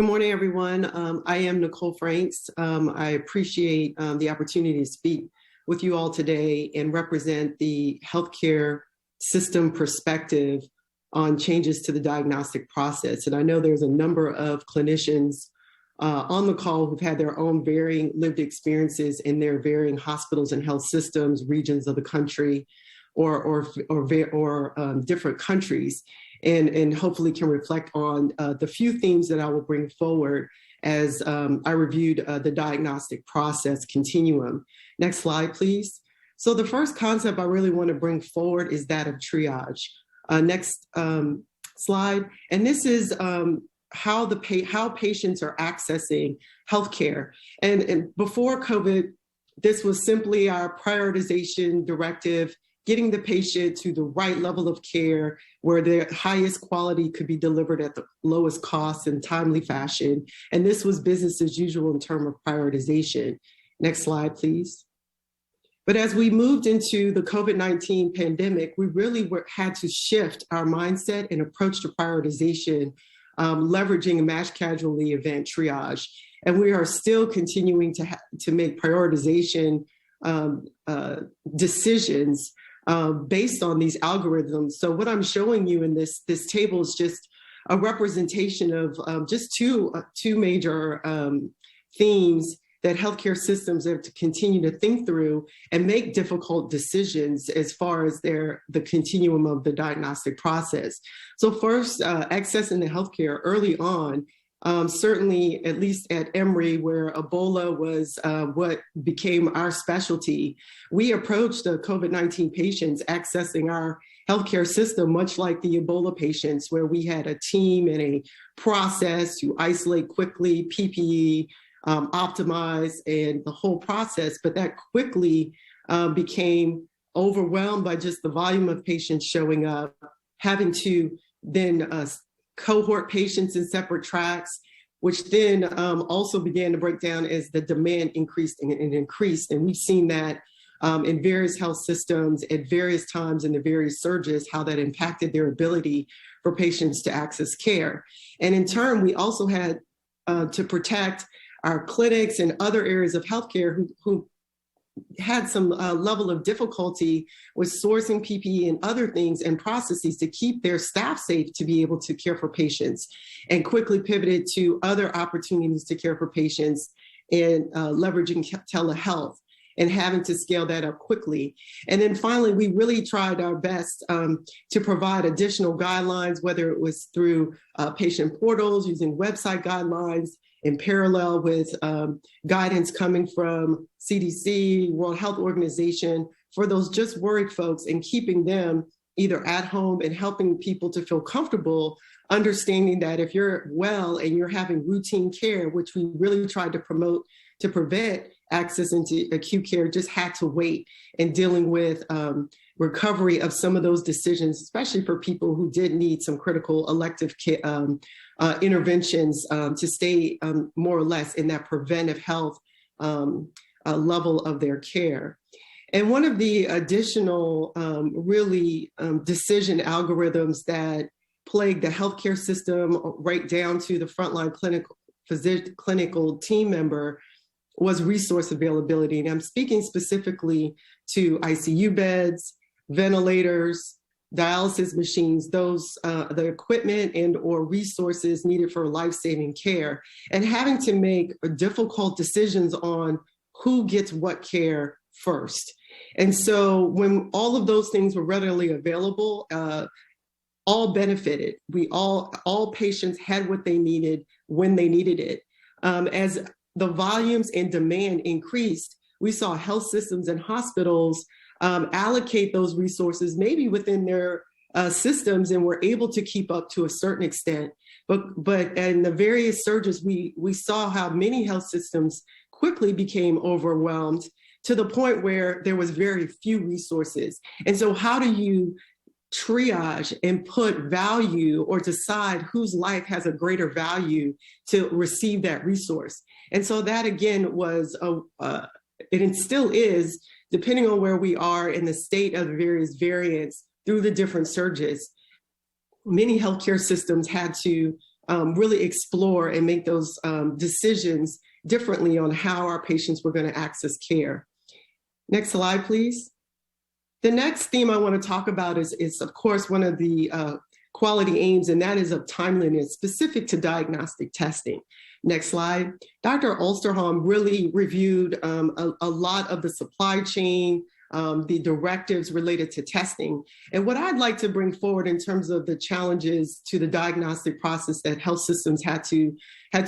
Good morning, everyone. I am Nicole Franks. I appreciate the opportunity to speak with you all today and represent the healthcare system perspective on changes to the diagnostic process. And I know there's a number of clinicians on the call who've had their own varying lived experiences in their varying hospitals and health systems, regions of the country, or different countries. And hopefully can reflect on the few themes that I will bring forward as I reviewed the diagnostic process continuum. Next slide, please. So the first concept I really want to bring forward is that of triage. Next slide. And this is how patients are accessing healthcare. And before COVID, this was simply our prioritization directive, getting the patient to the right level of care where the highest quality could be delivered at the lowest cost in timely fashion. And this was business as usual in terms of prioritization. Next slide, please. But as we moved into the COVID-19 pandemic, we really had to shift our mindset and approach to prioritization, leveraging a mass casualty event triage. And we are still continuing to make prioritization decisions based on these algorithms. So what I'm showing you in this table is just a representation of just two major themes that healthcare systems have to continue to think through and make difficult decisions as far as the continuum of the diagnostic process. So first, access into healthcare early on. Certainly, at least at Emory, where Ebola was what became our specialty, we approached the COVID-19 patients accessing our healthcare system, much like the Ebola patients, where we had a team and a process to isolate quickly, PPE, optimize, and the whole process. But that quickly became overwhelmed by just the volume of patients showing up, having to then cohort patients in separate tracks, which then also began to break down as the demand increased and increased. And we've seen that in various health systems at various times in the various surges, how that impacted their ability for patients to access care. And in turn, we also had to protect our clinics and other areas of healthcare who had some level of difficulty with sourcing PPE and other things and processes to keep their staff safe to be able to care for patients, and quickly pivoted to other opportunities to care for patients and leveraging telehealth and having to scale that up quickly. And then finally, we really tried our best to provide additional guidelines, whether it was through patient portals, using website guidelines, in parallel with guidance coming from CDC, World Health Organization, for those just worried folks, and keeping them either at home and helping people to feel comfortable, understanding that if you're well and you're having routine care, which we really tried to promote to prevent access into acute care, just had to wait, and dealing with recovery of some of those decisions, especially for people who did need some critical elective interventions to stay more or less in that preventive health level of their care. And one of the additional decision algorithms that plague the healthcare system right down to the frontline clinical team member was resource availability. And I'm speaking specifically to ICU beds, ventilators, dialysis machines, those the equipment and or resources needed for life-saving care, and having to make difficult decisions on who gets what care first. And so when all of those things were readily available, all benefited. All patients had what they needed when they needed it. As the volumes and demand increased, we saw health systems and hospitals allocate those resources maybe within their systems, and were able to keep up to a certain extent. But in the various surges, we saw how many health systems quickly became overwhelmed to the point where there was very few resources. And so how do you triage and put value or decide whose life has a greater value to receive that resource? And so that again was, it still is, depending on where we are in the state of the various variants through the different surges, many healthcare systems had to really explore and make those decisions differently on how our patients were going to access care. Next slide, please. The next theme I want to talk about is of course, one of the quality aims, and that is of timeliness specific to diagnostic testing. Next slide. Dr. Ulsterholm really reviewed a lot of the supply chain, the directives related to testing. And what I'd like to bring forward in terms of the challenges to the diagnostic process that health systems had to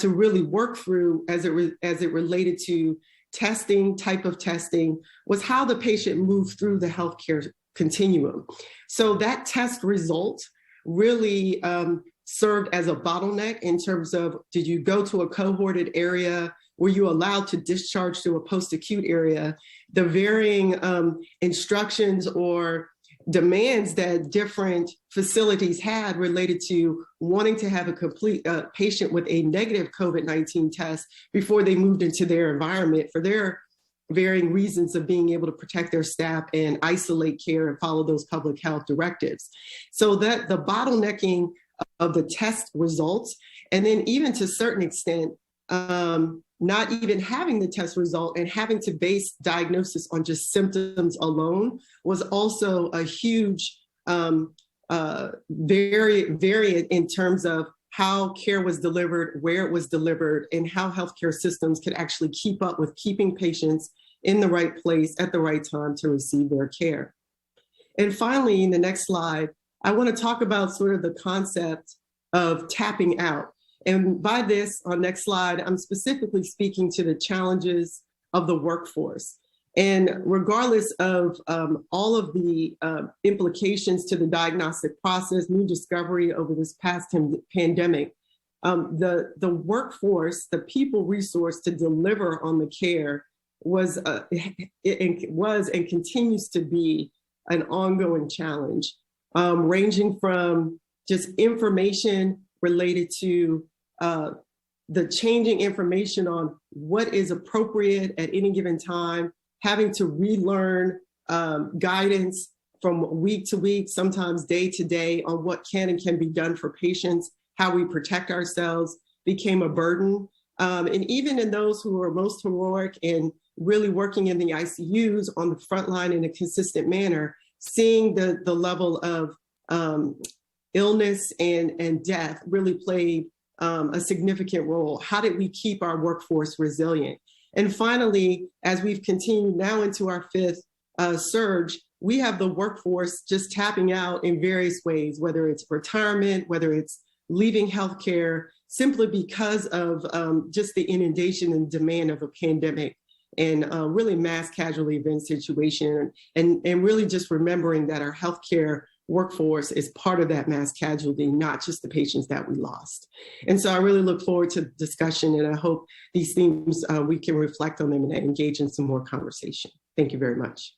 really work through as it related to testing, type of testing, was how the patient moved through the healthcare continuum. So that test result really served as a bottleneck in terms of, did you go to a cohorted area? Were you allowed to discharge to a post-acute area? The varying instructions or demands that different facilities had related to wanting to have a complete patient with a negative COVID-19 test before they moved into their environment for their varying reasons of being able to protect their staff and isolate care and follow those public health directives. So that the bottlenecking of the test results, and then even to a certain extent, not even having the test result and having to base diagnosis on just symptoms alone was also a huge variant in terms of how care was delivered, where it was delivered, and how healthcare systems could actually keep up with keeping patients in the right place at the right time to receive their care. And finally, in the next slide, I want to talk about sort of the concept of tapping out. And by this, on next slide, I'm specifically speaking to the challenges of the workforce. And regardless of all of the implications to the diagnostic process, new discovery over this past pandemic, the workforce, the people resource to deliver on the care was and continues to be an ongoing challenge, ranging from just information related to the changing information on what is appropriate at any given time, having to relearn guidance from week to week, sometimes day to day, on what can and can be done for patients, how we protect ourselves became a burden. And even in those who are most heroic and really working in the ICUs on the front line in a consistent manner, seeing the level of illness and death really played a significant role. How did we keep our workforce resilient? And finally, as we've continued now into our fifth surge, we have the workforce just tapping out in various ways, whether it's retirement, whether it's leaving healthcare, simply because of just the inundation and demand of a pandemic and really mass casualty event situation, and really just remembering that our healthcare workforce is part of that mass casualty, not just the patients that we lost. And so I really look forward to the discussion, and I hope these themes, we can reflect on them and engage in some more conversation. Thank you very much.